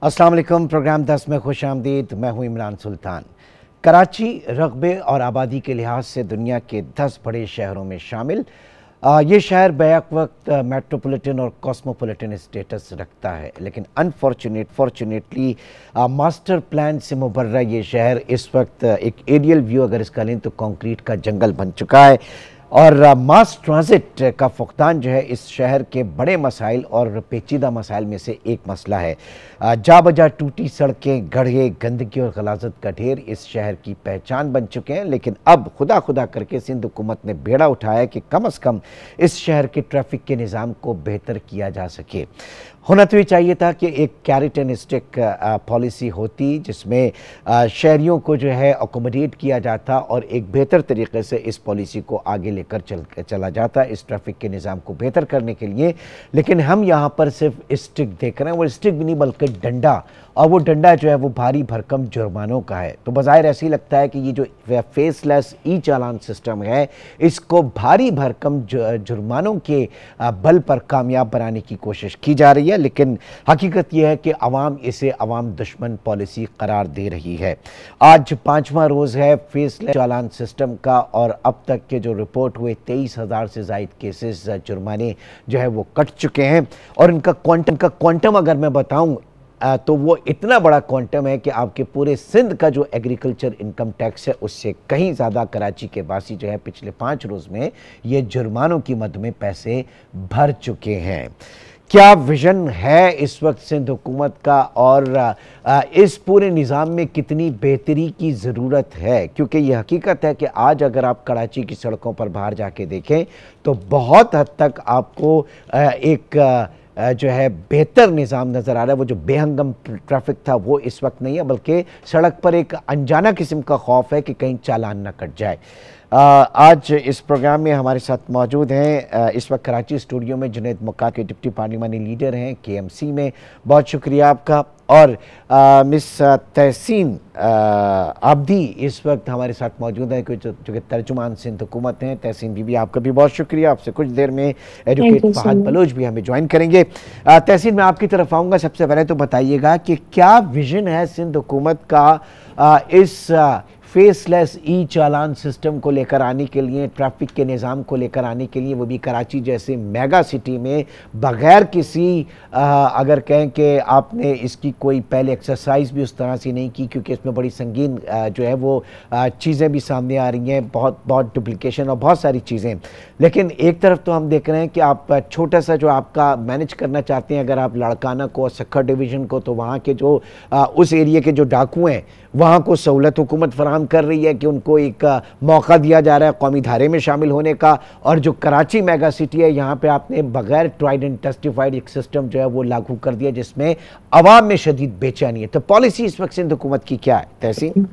अस्सलाम वालेकुम। प्रोग्राम 10 में खुश आमदीद। मैं हूं इमरान सुल्तान। कराची रकबे और आबादी के लिहाज से दुनिया के 10 बड़े शहरों में शामिल ये शहर बैक वक्त मेट्रोपॉलिटन और कॉस्मोपॉलिटन स्टेटस रखता है, लेकिन फॉर्चुनेटली मास्टर प्लान से मुबर्रा ये शहर इस वक्त एक एरियल व्यू अगर इसका लें तो कंक्रीट का जंगल बन चुका है। और मास ट्रांजिट का फुकदान जो है इस शहर के बड़े मसाइल और पेचीदा मसाइल में से एक मसला है। जा बजा टूटी सड़कें, गड्ढे, गंदगी और गलाजत का ढेर इस शहर की पहचान बन चुके हैं। लेकिन अब खुदा खुदा करके सिंध हुकूमत ने बेड़ा उठाया कि कम अज़ कम इस शहर के ट्रैफिक के निज़ाम को बेहतर किया जा सके। होना तो ये चाहिए था कि एक कैरेट एंड स्टिक पॉलिसी होती जिसमें शहरियों को जो है अकोमोडेट किया जाता और एक बेहतर तरीके से इस पॉलिसी को आगे लेकर चला जाता इस ट्रैफिक के निज़ाम को बेहतर करने के लिए। लेकिन हम यहाँ पर सिर्फ स्टिक देख रहे हैं, वो स्टिक भी नहीं बल्कि डंडा, और वो डंडा जो है वो भारी भरकम जुर्मानों का है। तो बज़ाहिर ऐसे ही लगता है कि ये जो फेसलेस ई चालान सिस्टम है इसको भारी भरकम जुर्मानों के बल पर कामयाब बनाने की कोशिश की जा रही है, लेकिन हकीकत यह है कि अवाम इसे अवाम दुश्मन पॉलिसी करार दे रही है। आज 5वां रोज़ है फेसलेस चालान सिस्टम का और अब तक के जो रिपोर्ट हुए 23,000 से ज़ायद केसेस जुर्माने जो है वो कट चुके हैं। और इनका क्वांटम अगर मैं बताऊं तो वो इतना बड़ा क्वांटम है कि आपके पूरे सिंध का जो एग्रीकल्चर इनकम टैक्स है उससे कहीं ज़्यादा कराची के वासी जो है पिछले 5 रोज़ में ये जुर्मानों की मद में पैसे भर चुके हैं। क्या विजन है इस वक्त सिंध हुकूमत का और इस पूरे निज़ाम में कितनी बेहतरी की ज़रूरत है? क्योंकि ये हकीकत है कि आज अगर आप कराची की सड़कों पर बाहर जाके देखें तो बहुत हद तक आपको एक जो है बेहतर निज़ाम नज़र आ रहा है। वो जो बेहंगम ट्रैफिक था वो इस वक्त नहीं है, बल्कि सड़क पर एक अनजाना किस्म का खौफ है कि कहीं चालान ना कट जाए। आज इस प्रोग्राम में हमारे साथ मौजूद हैं इस वक्त कराची स्टूडियो में जुनैद मुक्का के डिप्टी पार्लिमानी लीडर हैं KMC में, बहुत शुक्रिया आपका। और मिस तहसीन आबदी इस वक्त हमारे साथ मौजूद हैं जो कि तर्जुमान सिंध हुकूमत हैं। तहसीन बीबी आपका भी बहुत शुक्रिया। आपसे कुछ देर में एडवोकेट फहद बलोच भी हमें ज्वाइन करेंगे। तहसीन, मैं आपकी तरफ आऊँगा। सबसे पहले तो बताइएगा कि क्या विजन है सिंध हुकूमत का इस फेसलेस ई चालान सिस्टम को लेकर आने के लिए, ट्रैफिक के निज़ाम को लेकर आने के लिए, वो भी कराची जैसे मेगा सिटी में बग़ैर किसी अगर कहें कि आपने इसकी कोई पहले एक्सरसाइज भी उस तरह से नहीं की, क्योंकि इसमें बड़ी संगीन जो है वो चीज़ें भी सामने आ रही हैं, बहुत डुप्लिकेशन और बहुत सारी चीज़ें। लेकिन एक तरफ तो हम देख रहे हैं कि आप छोटा सा जो आपका मैनेज करना चाहते हैं, अगर आप लाड़काना को, सक्खर डिवीज़न को, तो वहाँ के जो उस एरिया के जो डाकू हैं वहाँ को सहूलत हुकूमत फराहम कर रही है कि उनको एक मौका दिया जा रहा है कौमी धारे में शामिल होने का। और जो कराची मेगा सिटी है यहाँ पे आपने बगैर ट्राइड एंड टेस्टिफाइड एक सिस्टम जो है वो लागू कर दिया जिसमें अवाम में शदीद बेचैनी है। तो पॉलिसी इस वक्त सिंध हुकूमत की क्या है तहसीन?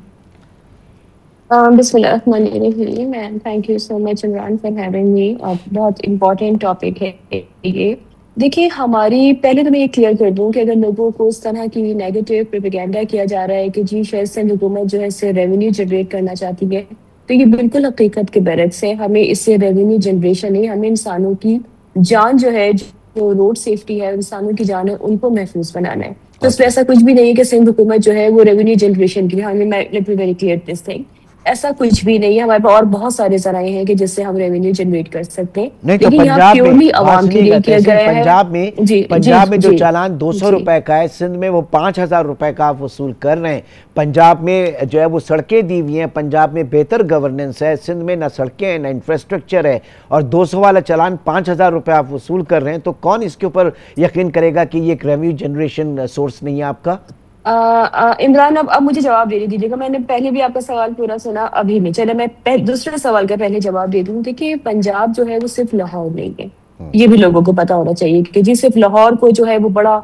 बिस्मिल्लाहिर्रहमानिर्रहीम and thank you so much Imran for having me. बहुत इंपॉर्टेंट टॉपिक है ये। देखिए, हमारी पहले तो मैं ये क्लियर कर दूं कि अगर लोगों को इस तरह की नेगेटिव प्रोपेगेंडा किया जा रहा है कि जी शायद सिंध हुकूमत जो है इससे रेवेन्यू जनरेट करना चाहती है, तो ये बिल्कुल हकीकत के बरक्स है। हमें इससे रेवेन्यू जनरेशन नहीं, हमें इंसानों की जान जो है, जो रोड सेफ्टी है, इंसानों की जान है, उनको महफूज बनाना है। तो इसमें ऐसा कुछ भी नहीं है कि सिंध हुकूमत जो है वो रेवेन्यू जनरेशन की, let me very clear this thing, ऐसा कुछ भी नहीं है। हमारे पास और बहुत सारे जराए हैं कि जिससे हम रेवेन्यू जनरेट कर सकते हैं। नहीं, तो पंजाब में आवाम के लिए किया गया है। पंजाब में जो चालान 200 रुपए का है, सिंध में वो 5,000 रुपए का आप वसूल कर रहे हैं। पंजाब में जो है वो सड़कें दी हुई हैं, पंजाब में बेहतर गवर्नेंस है, सिंध में ना सड़कें हैं ना इंफ्रास्ट्रक्चर है, और 200 वाला चालान 5,000 रुपए आप वसूल कर रहे हैं। तो कौन इसके ऊपर यकीन करेगा कि ये एक रेवेन्यू जनरेशन सोर्स नहीं है आपका? इमरान, अब मुझे जवाब दे दीजिएगा। मैंने पहले भी आपका सवाल पूरा सुना, अभी नहीं। चले मैं दूसरे सवाल का पहले जवाब दे दूं। देखिए, पंजाब जो है वो सिर्फ लाहौर नहीं है, ये भी लोगों को पता होना चाहिए कि जी सिर्फ लाहौर को जो है वो बड़ा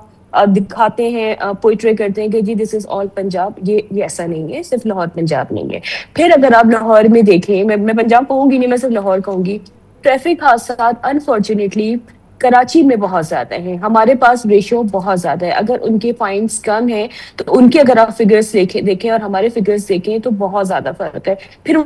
दिखाते हैं, पोर्ट्रे करते हैं कि जी दिस इज ऑल पंजाब। ये ऐसा नहीं है, सिर्फ लाहौर पंजाब नहीं है। फिर अगर आप लाहौर में देखें, मैं पंजाब कहूंगी नहीं, मैं सिर्फ लाहौर कहूंगी। ट्रैफिक हादसा अनफॉर्चुनेटली कराची में बहुत ज्यादा है। हमारे पास रेशियो बहुत ज्यादा है। अगर उनके फाइन्स कम है तो उनके अगर आप फिगर्स देखें और हमारे फिगर्स देखें तो बहुत ज्यादा फर्क है। फिर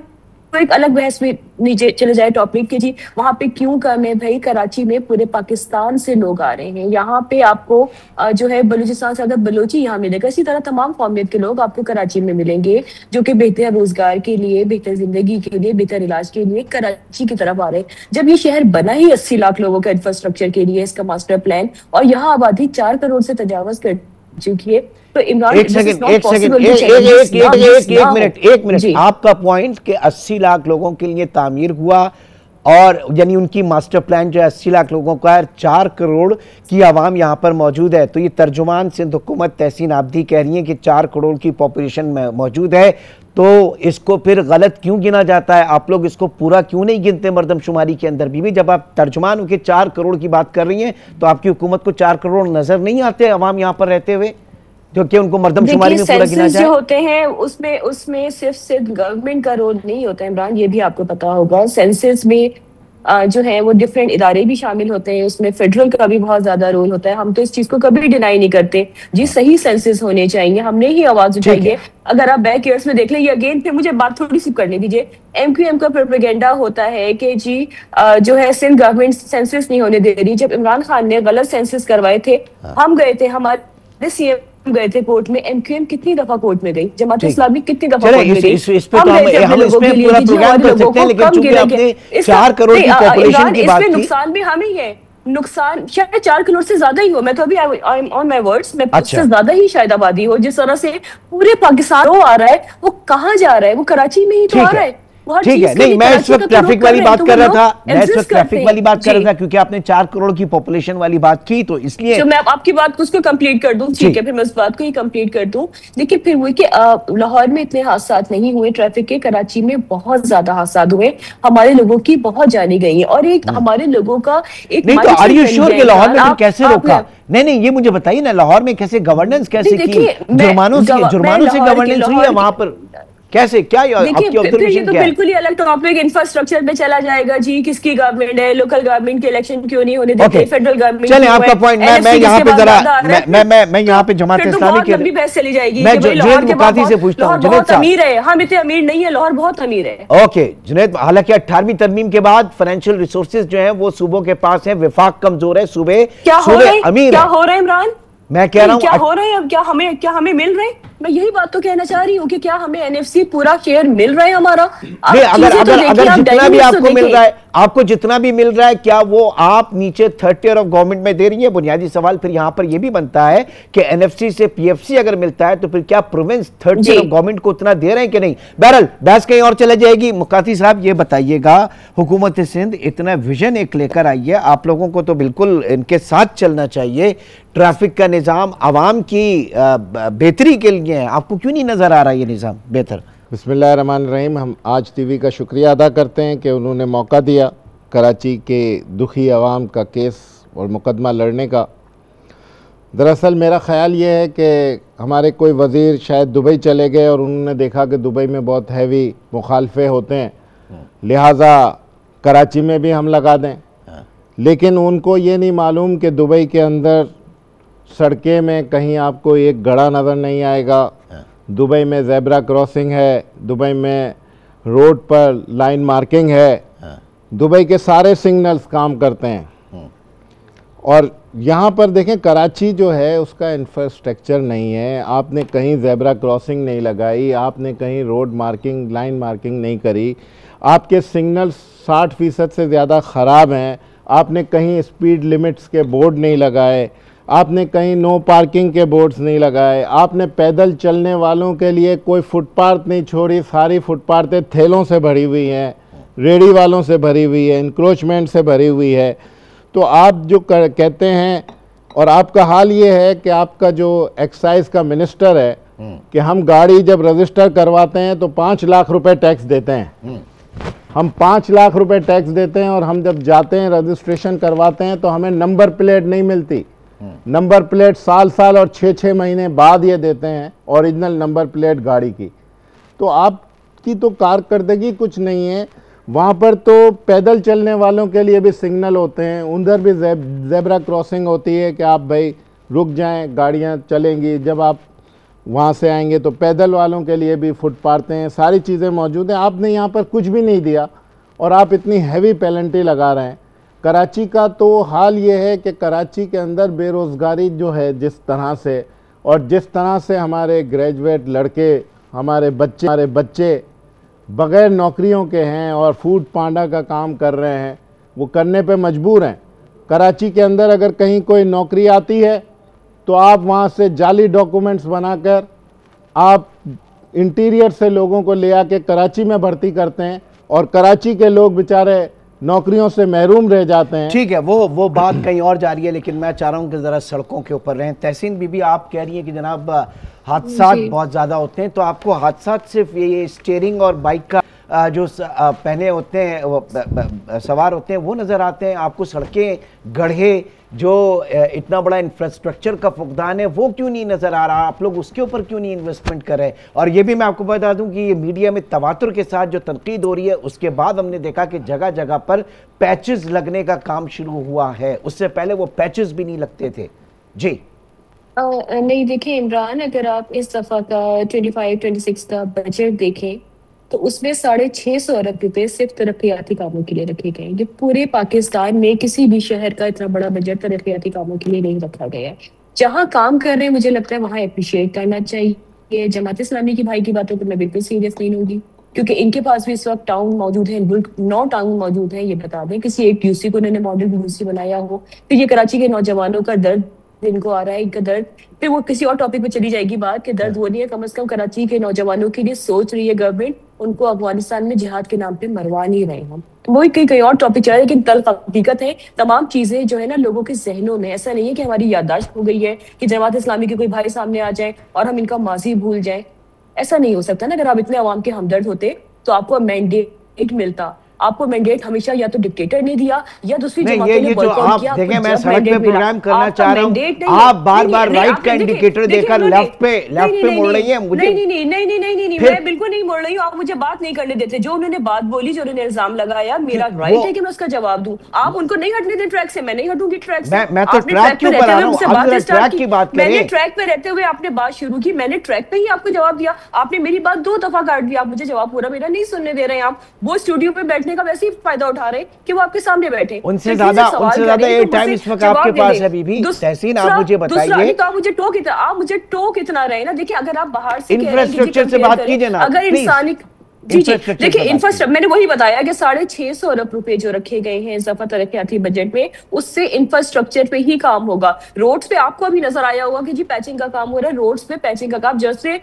एक अलग बहस में नीचे चले जाए टॉपिक के जी, वहां पे क्यों कम है भाई? कराची में पूरे पाकिस्तान से लोग आ रहे हैं, यहाँ पे आपको जो है बलूचिस्तान से ज्यादा बलोची यहाँ मिलेगा। इसी तरह तमाम कौमियत के लोग आपको कराची में मिलेंगे, जो कि बेहतर रोजगार के लिए, बेहतर जिंदगी के लिए, बेहतर इलाज के लिए कराची की तरफ आ रहे हैं। जब ये शहर बना ही 80 लाख लोगों का इंफ्रास्ट्रक्चर के लिए, इसका मास्टर प्लान, और यहाँ आबादी 4 करोड़ से तजावज कर चुकी है, तो इमरान एक मिनट आपका पॉइंट कि 80 लाख लोगों के लिए तामीर हुआ, और यानी उनकी मास्टर प्लान जो है 80 लाख लोगों का है, 4 करोड़ की आवाम यहाँ पर मौजूद है। तो ये तर्जुमान सिंध हुकूमत तहसीन आबदी कह रही है कि 4 करोड़ की पॉपुलेशन मौजूद है, तो इसको फिर गलत क्यों गिना जाता है? आप लोग इसको पूरा क्यों नहीं गिनते मर्दमशुमारी के अंदर भी? जब आप तर्जुमान हो के 4 करोड़ की बात कर रही हैं, तो आपकी हुकूमत को 4 करोड़ नजर नहीं आते अवाम यहाँ पर रहते हुए, जो कि उनको मर्दमशुमारी में पूरा गिना जाए? जो होते हैं उसमें सिर्फ गवर्नमेंट का रोल नहीं होता है इमरान, ये भी आपको पता होगा। सेंसस में जो है वो डिफरेंट इदारे भी शामिल होते हैं, उसमें फेडरल का भी बहुत ज्यादा रोल होता है। हम तो इस चीज को कभी डिनाई नहीं करते जी, सही सेंसस होने चाहिए, हमने ही आवाज उठाई है। अगर आप बैक ईयर्स में देख लें, ये अगेन फिर मुझे बात थोड़ी सी करने दीजिए, MQM का प्रोपेगेंडा होता है कि जी जो है सिंध गवर्नमेंट सेंसस नहीं होने दे रही। जब इमरान खान ने गलत सेंसस करवाए थे, हम गए थे, हमारे CM गए थे कोर्ट में, MQM कितनी दफा कोर्ट में गई, जमात इस्लामी कितनी दफा कोर्ट में गई। हम इसमें पूरा प्रोग्राम कर सकते हैं, लेकिन चूंकि आपने 4 करोड़ की पॉपुलेशन की बात की, नुकसान भी हमें ही है। नुकसान शायद 4 करोड़ से ज्यादा ही हो, मैं तो अभी ऑन माय वर्ड्स में, उससे ज्यादा ही शायद आबादी हो। जिस तरह से पूरे पाकिस्तान वो आ रहा है, वो कहाँ जा रहा है? वो कराची में ही तो आ रहा है। ठीक है, नहीं, मैं इस वक्त ट्रैफिक वाली बात कर रहा था, मैं इस वक्त ट्रैफिक वाली बात कर रहा था, क्योंकि आपने 4 करोड़ की पॉपुलेशन वाली बात की, तो इसलिए तो मैं आपकी बात को उसको कंप्लीट कर दूं, ठीक है, फिर मैं उस बात को ही कंप्लीट कर दूं। देखिए, फिर वो कि लाहौर में इतने हादसा नहीं हुए ट्रैफिक के, कराची में बहुत ज्यादा हादसा हुए, हमारे लोगों की बहुत जाने गई है, और एक हमारे लोगों का एक नहीं, तो आर यू श्योर कि लाहौर में फिर कैसे रोका? नहीं, ये मुझे बताइए ना, लाहौर में कैसे गवर्नेंस कैसे की? जुर्मानों से गवर्नेंस हुई है वहां पर? कैसे, क्या आपकी ऑब्जर्वेशन क्या है? बिल्कुल ही अलग टॉपिक, इंफ्रास्ट्रक्चर में चला जाएगा जी, किसकी गवर्नमेंट है, लोकल गवर्नमेंट के इलेक्शन क्यों नहीं होने देते, फेडरल गवर्नमेंट। चले, आपका पॉइंट मैं यहाँ पे जरा मैं यहाँ पे जमात इस्लामी के लंबी बहस चली जाएगी। मैं जुनैद मुकाती से पूछता हूँ, जुनैद साहब अमीर है, हम इतने अमीर नहीं है, लाहौर बहुत अमीर है। ओके जुनैद, हालांकि 18वीं तरमीम के बाद फाइनेंशियल रिसोर्सेज जो है वो सूबों के पास है, विफाक कमजोर है, सूबे अमीर। क्या हो रहा है इमरान? मैं कह रहा हूँ क्या हो रहा है अब? क्या हमें मिल रहे हैं? मैं यही बात तो कहना चाह रही हूँ कि क्या हमें NFC पूरा शेयर मिल रहा है हमारा? अगर जितना भी आपको मिल रहा है, आपको जितना भी मिल रहा है, क्या वो आप नीचे 3rd tier ऑफ गवर्नमेंट में दे रही है? बुनियादी सवाल फिर यहाँ पर ये भी बनता है कि NFC से PFC अगर मिलता है, तो फिर क्या province 3rd tier of government को उतना दे रहे हैं कि नहीं? बहरहाल बहस कहीं और चले जाएगी। मुकाती साहब ये बताइएगा, हुकूमत सिंध इतना विजन एक लेकर आई है, आप लोगों को तो बिल्कुल इनके साथ चलना चाहिए, ट्रैफिक का निज़ाम आवाम की बेहतरी के लिए है, आपको क्यों नहीं नजर आ रहा ये निज़ाम बेहतर? बिस्मिल्लाहिर्रहमानिर्रहीम। हम आज TV का शुक्रिया अदा करते हैं कि उन्होंने मौका दिया कराची के दुखी आवाम का केस और मुकदमा लड़ने का। दरअसल मेरा ख़्याल ये है कि हमारे कोई वज़ीर शायद दुबई चले गए और उन्होंने देखा कि दुबई में बहुत हैवी मुखालफे होते हैं, लिहाजा कराची में भी हम लगा दें। लेकिन उनको ये नहीं मालूम कि दुबई के अंदर सड़कें में कहीं आपको एक गड़ा नज़र नहीं आएगा, दुबई में ज़ेब्रा क्रॉसिंग है, दुबई में रोड पर लाइन मार्किंग है, दुबई के सारे सिग्नल्स काम करते हैं। और यहाँ पर देखें, कराची जो है उसका इंफ्रास्ट्रक्चर नहीं है, आपने कहीं ज़ेब्रा क्रॉसिंग नहीं लगाई, आपने कहीं रोड मार्किंग लाइन मार्किंग नहीं करी, आपके सिग्नल्स 60% से ज़्यादा ख़राब हैं, आपने कहीं स्पीड लिमिट्स के बोर्ड नहीं लगाए, आपने कहीं नो पार्किंग के बोर्ड्स नहीं लगाए, आपने पैदल चलने वालों के लिए कोई फुटपाथ नहीं छोड़ी, सारी फुटपाथें ठेलों से भरी हुई हैं, रेडी वालों से भरी हुई है, इंक्रोचमेंट से भरी हुई है। तो आप जो कहते हैं, और आपका हाल ये है कि आपका जो एक्साइज का मिनिस्टर है कि हम गाड़ी जब रजिस्टर करवाते हैं तो 5 लाख रुपए टैक्स देते हैं, हम 5 लाख रुपए टैक्स देते हैं, और हम जब जाते हैं रजिस्ट्रेशन करवाते हैं तो हमें नंबर प्लेट नहीं मिलती। नंबर प्लेट साल और 6-6 महीने बाद ये देते हैं, ओरिजिनल नंबर प्लेट गाड़ी की। तो आपकी तो कारकर्दगी कुछ नहीं है। वहाँ पर तो पैदल चलने वालों के लिए भी सिग्नल होते हैं, उधर भी ज़ेब्रा क्रॉसिंग होती है कि आप भाई रुक जाएं, गाड़ियाँ चलेंगी। जब आप वहाँ से आएंगे तो पैदल वालों के लिए भी फुटपाथ हैं, सारी चीज़ें मौजूद हैं। आपने यहाँ पर कुछ भी नहीं दिया और आप इतनी हैवी पेनल्टी लगा रहे हैं। कराची का तो हाल ये है कि कराची के अंदर बेरोज़गारी जो है जिस तरह से, और जिस तरह से हमारे ग्रेजुएट लड़के, हमारे बच्चे बग़ैर नौकरियों के हैं और फूड पांडा का काम कर रहे हैं, वो करने पे मजबूर हैं। कराची के अंदर अगर कहीं कोई नौकरी आती है तो आप वहाँ से जाली डॉक्यूमेंट्स बनाकर आप इंटीरियर से लोगों को ले आके कराची में भर्ती करते हैं और कराची के लोग बेचारे नौकरियों से महरूम रह जाते हैं। ठीक है, वो बात कहीं और जा रही है, लेकिन मैं चाह रहा हूँ कि ज़रा सड़कों के ऊपर रहें। तहसीन बीबी, आप कह रही हैं कि जनाब हादसा बहुत ज़्यादा होते हैं, तो आपको हादसा सिर्फ ये स्टीयरिंग और बाइक का जो पहने होते हैं, वो सवार होते हैं, वो नज़र आते हैं? आपको सड़कें, गड्ढे, जो इतना बड़ा इंफ्रास्ट्रक्चर का फुकदान है, वो क्यों नहीं नज़र आ रहा? आप लोग उसके ऊपर क्यों नहीं इन्वेस्टमेंट कर रहे? और ये भी मैं आपको बता दूं कि ये मीडिया में तवातुर के साथ जो तनकीद हो रही है, उसके बाद हमने देखा कि जगह जगह पर पैचेस लगने का काम शुरू हुआ है। उससे पहले वो पैचेस भी नहीं लगते थे। जी नहीं, देखिए इमरान, अगर आप इस दफा का 25-26 का बजट देखें तो उसमें 650 अरब रुपए सिर्फ तरक्याती कामों के लिए रखे गए। ये पूरे पाकिस्तान में किसी भी शहर का इतना बड़ा बजट तरक्याती कामों के लिए नहीं रखा गया है। जहाँ काम कर रहे हैं, मुझे लगता है वहाँ अप्रिशिएट करना चाहिए। जमात इस्लामी की भाई की बातों पर मैं बिल्कुल सीरियस नहीं होगी, क्योंकि इनके पास भी इस वक्त टाउन मौजूद है, 9 टाउन मौजूद है। ये बता दें किसी एक यूसी को उन्होंने मॉडल यूसी बनाया हो। फिर ये कराची के नौजवानों का दर्द इनको आ रहा है, इनका दर्द, फिर वो किसी और टॉपिक पे चली जाएगी बात कि दर्द वो नहीं है। कम से कम कराची के नौजवानों के लिए सोच रही है गवर्नमेंट, उनको अफगानिस्तान में जिहाद के नाम पे मरवा नहीं रहे हम। तो वही कई और टॉपिक चल रहे हैं, लेकिन तल्ख हकीकत है तमाम चीजें जो है ना लोगों के जहनों में। ऐसा नहीं है कि हमारी याददाश्त हो गई है कि जमात इस्लामी के कोई भाई सामने आ जाए और हम इनका माजी भूल जाए। ऐसा नहीं हो सकता ना। अगर आप इतने अवाम के हमदर्द होते तो आपको मैंडेट मिलता। आपको मैंडेट हमेशा या तो डिक्टेटर ने दिया या दूसरी जमातों ने बॉयकॉट किया। देखें, मैं सड़क पे प्रोग्राम करना चाह रहा हूं, आप बार-बार राइट का इंडिकेटर देकर लेफ्ट पे मुड़ रही हैं। मुझे नहीं, मैं बिल्कुल नहीं मुड़ रही हूं। आप मुझे बात नहीं करने देते। जो उन्होंने बात बोली, जो उन्होंने इल्जाम लगाया, मेरा राइट है कि मैं उसका जवाब दूं। आप उनको नहीं हटने दें ट्रैक से, मैं नहीं हटूंगी ट्रैक से। मैं तो ट्रैक के ऊपर आ रहा हूं, आप ट्रैक की बात करें। मैंने ट्रैक पे रहते हुए आपने बात शुरू की, मैंने ट्रैक पे ही आपको जवाब दिया। आपने मेरी बात 2 दफा काट दिया। आप मुझे जवाब पूरा मेरा नहीं सुनने दे रहे हैं। आप वो स्टूडियो पे बैठने का वैसे ही फायदा उठा रहे कि वो आपके सामने बैठे। उनसे ज्यादा ये टाइम इस वक्त आपके पास है बीबी। तहसीन, आप मुझे बताइए। तो आप मुझे टोक इतना रहे ना। देखिए, अगर आप बाहर से इंफ्रास्ट्रक्चर से बात कीजिए ना, अगर इंसानी जी देखिए, इंफ्रास्ट्रक्चर मैंने वही बताया कि 650 अरब रुपए जो रखे गए हैं इस दफा तरक्याती बजट में, उससे इंफ्रास्ट्रक्चर पे ही काम होगा। रोड्स पे आपको अभी नजर आया होगा कि जी पैचिंग का काम हो रहा है। रोड्स पे पैचिंग का काम जैसे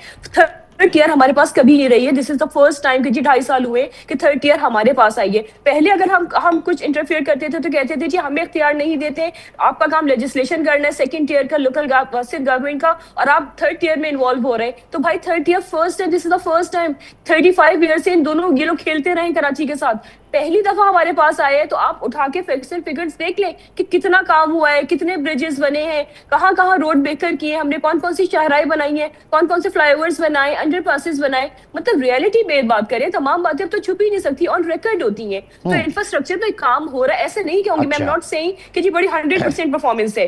थर्ड ईयर हमारे पास कभी नहीं रही है। This is the first time कि जी 2.5 साल हुए कि थर्ड ईयर हमारे पास आई है। पहले अगर हम कुछ इंटरफेयर करते थे तो कहते थे जी हमें इख्तियार नहीं देते, आपका काम लेजिस्लेशन करना है सेकंड ईयर का, लोकल गवर्नमेंट का, और आप थर्ड ईयर में इन्वॉल्व हो रहे हैं। तो भाई थर्ड ईयर फर्स्ट है, this is the first time. 35 year से इन दोनों ये लोग खेलते रहे कराची के साथ, पहली दफा हमारे पास आए हैं। तो आप उठा के फिगर्स देख लें कि कितना काम हुआ है, कितने ब्रिजेस बने हैं, कहाँ कहाँ रोड बेहतर किए, हमने कौन कौन सी शाहराएं बनाई हैं, कौन कौन से फ्लाईओवर्स बनाए, अंडरपासेस बनाए। मतलब रियलिटी बेस्ड बात करें, तमाम बातें अब तो छुप ही नहीं सकती, ऑन रिकॉर्ड होती हैं। तो इंफ्रास्ट्रक्चर पे काम हो रहा है, ऐसे नहीं कहूंगी मैं, नॉट सेइंग कि जी बड़ी 100% परफॉर्मेंस है,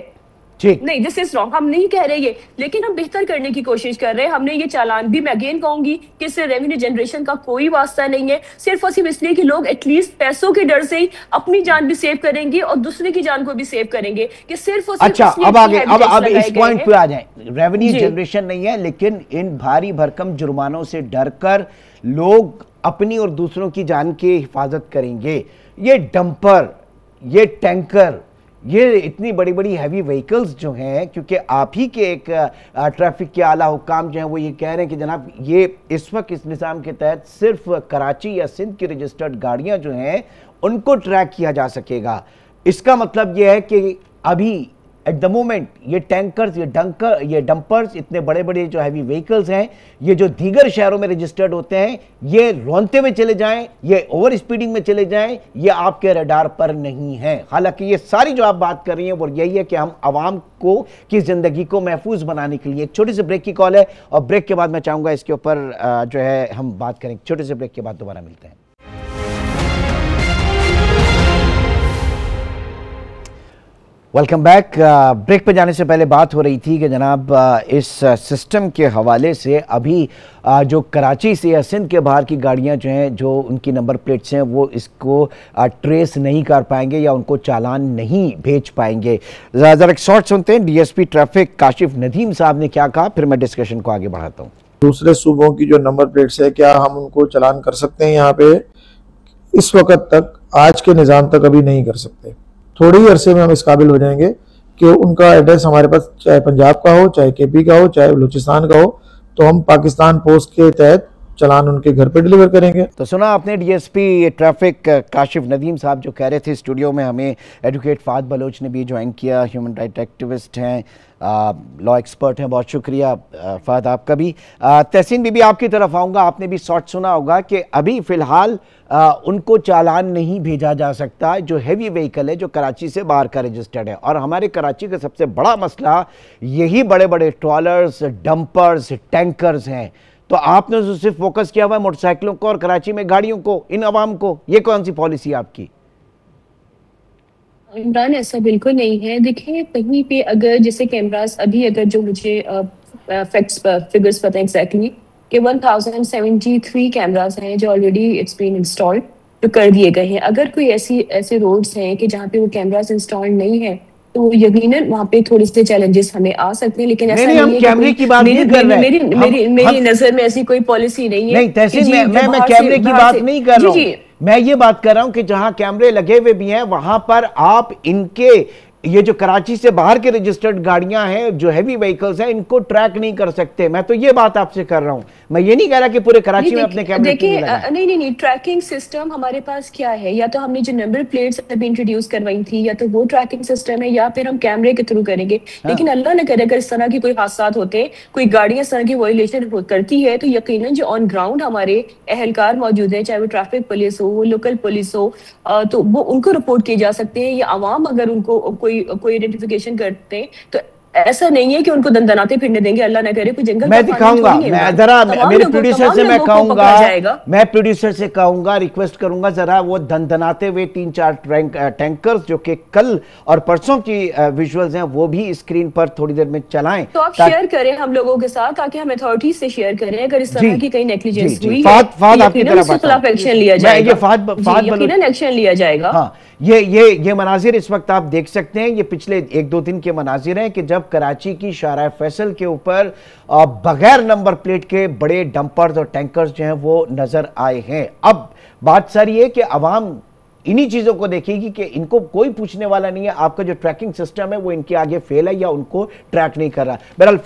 नहीं, दिस इज रॉन्ग, हम नहीं कह रहे ये, लेकिन हम बेहतर करने की कोशिश कर रहे हैं। हमने ये चालान भी, मैं अगेन कहूंगी कि इससे रेवेन्यू जनरेशन का कोई वास्ता नहीं है, सिर्फ और सिर्फ इसलिए कि लोग एटलीस्ट पैसों के डर से ही अपनी जान भी सेव करेंगे और दूसरे की जान को भी सेव करेंगे, कि सिर्फ और सिर्फ। अच्छा, अब इस पॉइंट पे आ जाए। रेवेन्यू जनरेशन नहीं है, लेकिन इन भारी भरकम जुर्मानों से डरकर लोग अपनी और दूसरों की जान की हिफाजत करेंगे। ये डंपर, ये टैंकर, ये इतनी बड़ी बड़ी हैवी व्हीकल्स जो हैं, क्योंकि आप ही के एक ट्रैफिक के आला हुकाम जो हैं वो ये कह रहे हैं कि जनाब ये इस वक्त इस निज़ाम के तहत सिर्फ कराची या सिंध की रजिस्टर्ड गाड़ियां जो हैं उनको ट्रैक किया जा सकेगा। इसका मतलब ये है कि अभी एट द मोमेंट ये टैंकर्स, ये डंपर्स, इतने बड़े बड़े जो हैवी व्हीकल्स हैं, ये जो दीगर शहरों में रजिस्टर्ड होते हैं, ये रोनते हुए चले जाएं, ये ओवर स्पीडिंग में चले जाएं, ये आपके रडार पर नहीं है। हालांकि ये सारी जो आप बात कर रही हैं वो यही है कि हम आवाम को की जिंदगी को महफूज बनाने के लिए। एक छोटी सी ब्रेक की कॉल है और ब्रेक के बाद मैं चाहूंगा इसके ऊपर जो है हम बात करें। छोटे से ब्रेक के बाद दोबारा मिलते हैं। Welcome back. ब्रेक पे जाने से पहले बात हो रही थी कि जनाब इस सिस्टम के हवाले से अभी जो कराची से या सिंध के बाहर की गाड़ियां जो हैं, जो उनकी नंबर प्लेट्स हैं, वो इसको ट्रेस नहीं कर पाएंगे या उनको चालान नहीं भेज पाएंगे। ज़रा एक शॉर्ट सुनते हैं डीएसपी ट्रैफिक काशिफ नदीम साहब ने क्या कहा, फिर मैं डिस्कशन को आगे बढ़ाता हूँ। दूसरे सूबों की जो नंबर प्लेट्स है, क्या हम उनको चालान कर सकते हैं? यहाँ पे इस वक्त तक, आज के निज़ाम तक अभी नहीं कर सकते। थोड़े ही अरसे में हम इस काबिल हो जाएंगे कि उनका एड्रेस हमारे पास चाहे पंजाब का हो, चाहे केपी का हो, चाहे बलूचिस्तान का हो, तो हम पाकिस्तान पोस्ट के तहत चालान उनके घर पे डिलीवर करेंगे। तो सुना आपने डीएसपी ट्रैफिक काशिफ नदीम साहब जो कह रहे थे। स्टूडियो में हमें एडवोकेट फाद बलोच ने भी ज्वाइन किया, ह्यूमन राइट एक्टिविस्ट हैं, लॉ एक्सपर्ट हैं। बहुत शुक्रिया फाद आपका भी। तहसीन बीबी आपकी तरफ आऊँगा। आपने भी शॉर्ट सुना होगा कि अभी फ़िलहाल उनको चालान नहीं भेजा जा सकता जो हैवी व्हीकल है, जो कराची से बाहर का रजिस्टर्ड है। और हमारे कराची का सबसे बड़ा मसला यही बड़े बड़े ट्रॉलर्स, डंपर्स, टैंकर्स हैं। तो आपने तो सिर्फ फोकस किया हुआ है मोटरसाइकिलों को और कराची में गाड़ियों को, इन अवाम को। ये कौन सी पॉलिसी आपकी? इमरान, ऐसा बिल्कुल नहीं है। देखिए, कहीं पे अगर जैसे कैमरास अभी, अगर जो मुझे फैक्ट्स फिगर्स पता है एग्जैक्टली कि 1073 कैमरास हैं जो ऑलरेडी इट्स बीन इंस्टॉल्ड, जो कर दिए गए हैं। अगर कोई ऐसे रोड्स हैं कि जहाँ पे वो कैमरास इंस्टॉल नहीं है, तो यकीनन वहाँ पे थोड़े से चैलेंजेस हमें आ सकते हैं। लेकिन ऐसा नहीं है कैमरे की बात नहीं कर रहे हैं। मेरी नजर में ऐसी कोई पॉलिसी नहीं है। नहीं तहसीन, मैं कैमरे की बात नहीं कर रहा हूँ। मैं ये बात कर रहा हूं कि जहां कैमरे लगे हुए भी हैं, वहां पर आप इनके ये जो कराची से बाहर के रजिस्टर्ड गाड़ियां हैं, जो हैवी व्हीकल्स हैं, इनको ट्रैक नहीं कर सकते। मैं तो ये बात आपसे कर रहा हूं। मैं ये नहीं कह रहा कि पूरे कराची में अपने कैमरे देखिए, नहीं, ट्रैकिंग सिस्टम हमारे पास क्या है? या तो हमने जो नंबर प्लेट्स अभी इंट्रोड्यूस करवाई थी, या तो वो ट्रैकिंग सिस्टम है, या फिर हम कैमरे के थ्रू करेंगे। लेकिन अल्लाह न करे अगर इस तरह की कोई हादसा होते, कोई गाड़ियां इस तरह की वायलेशन करती है, तो यकीनन जो ऑन ग्राउंड हमारे एहलकार मौजूद है, चाहे वो ट्रैफिक पुलिस हो, वो लोकल पुलिस हो, तो वो उनको रिपोर्ट किए जा सकते हैं। या आवाम अगर उनको कोई आइडेंटिफिकेशन करते हैं, तो ऐसा नहीं है कि उनको दंदनाते फिरने देंगे। अल्लाह ना करे कोई जंगल मैं दिखाऊंगा। मैं जरा मेरे प्रोड्यूसर से मैं कहूंगा, मैं प्रोड्यूसर से कहूंगा, रिक्वेस्ट करूंगा जरा वो दंदनाते हुए 3-4 टैंकर्स जो कि कल और परसों की विजुअल्स हैं, वो भी स्क्रीन पर थोड़ी देर में चलाएं। तो आप शेयर करें हम लोगों के साथ, ताकि हम अथॉरिटीज से शेयर करें अगर इस तरह की कहीं नेग्लिजेंस हुई है, फाद आपकी तरफ खिलाफ एक्शन लिया जाएगा। यकीनन एक्शन लिया जाएगा। हाँ, ये मनाजिर इस वक्त आप देख सकते हैं। ये पिछले 1-2 दिन के मनाजिर हैं कि जब कराची की शाहराह फैसल के ऊपर बगैर नंबर प्लेट के बड़े डंपर्स और टैंकर्स जो हैं वो नजर आए हैं। अब बात सारी है कि अवाम इन्हीं चीजों को देखेगी कि इनको कोई पूछने वाला नहीं है, आपका जो ट्रैकिंग सिस्टम है वो इनके आगे फेल है या उनको ट्रैक नहीं कर रहा। बहरहाल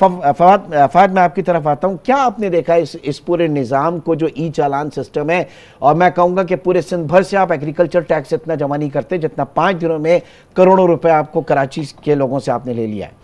फवाद, मैं आपकी तरफ आता हूं। क्या आपने देखा इस पूरे निज़ाम को, जो ई चालान सिस्टम है? और मैं कहूंगा कि पूरे सिंध भर से आप एग्रीकल्चर टैक्स इतना जमा नहीं करते जितना 5 दिनों में करोड़ों रुपए आपको कराची के लोगों से आपने ले लिया है।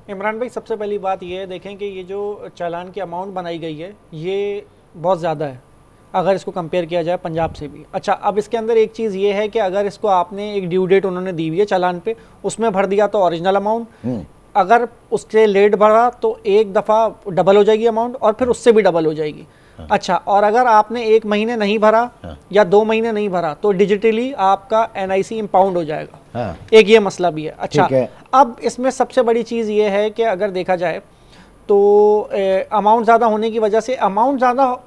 इमरान भाई, सबसे पहली बात यह है, देखें कि ये जो चालान की अमाउंट बनाई गई है ये बहुत ज़्यादा है अगर इसको कंपेयर किया जाए पंजाब से भी। अच्छा, अब इसके अंदर एक चीज़ ये है कि अगर इसको आपने एक ड्यू डेट उन्होंने दी हुई है चालान पे, उसमें भर दिया तो ओरिजिनल अमाउंट, अगर उससे लेट भरा तो एक दफ़ा डबल हो जाएगी अमाउंट और फिर उससे भी डबल हो जाएगी। अच्छा, और अगर आपने 1 महीने नहीं भरा या 2 महीने नहीं भरा तो डिजिटली आपका NIC इम्पाउंड हो जाएगा। एक ये मसला भी है। अच्छा, अब इसमें सबसे बड़ी चीज़ ये है कि अगर देखा जाए तो अमाउंट ज़्यादा होने की वजह से, अमाउंट ज़्यादा